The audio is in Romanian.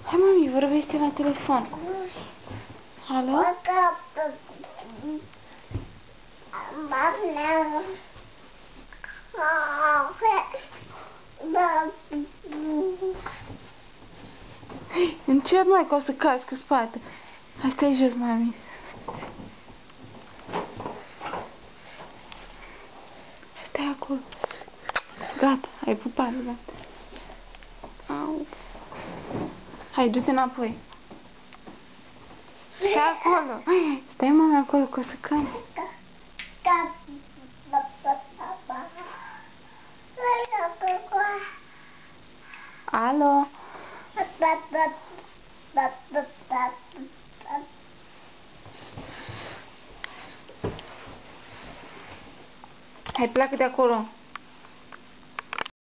Hai, mami, vorbește la telefon. Alo? Încet, mai, că o să cazi cu spate. Hai, stai jos, mami. Stai acolo. Gata, ai pupat, gata. Au. Hai, du-te înapoi. Stai acolo. Stai, mami, acolo, că o să cani. Alo? Hai, pleacă de acolo.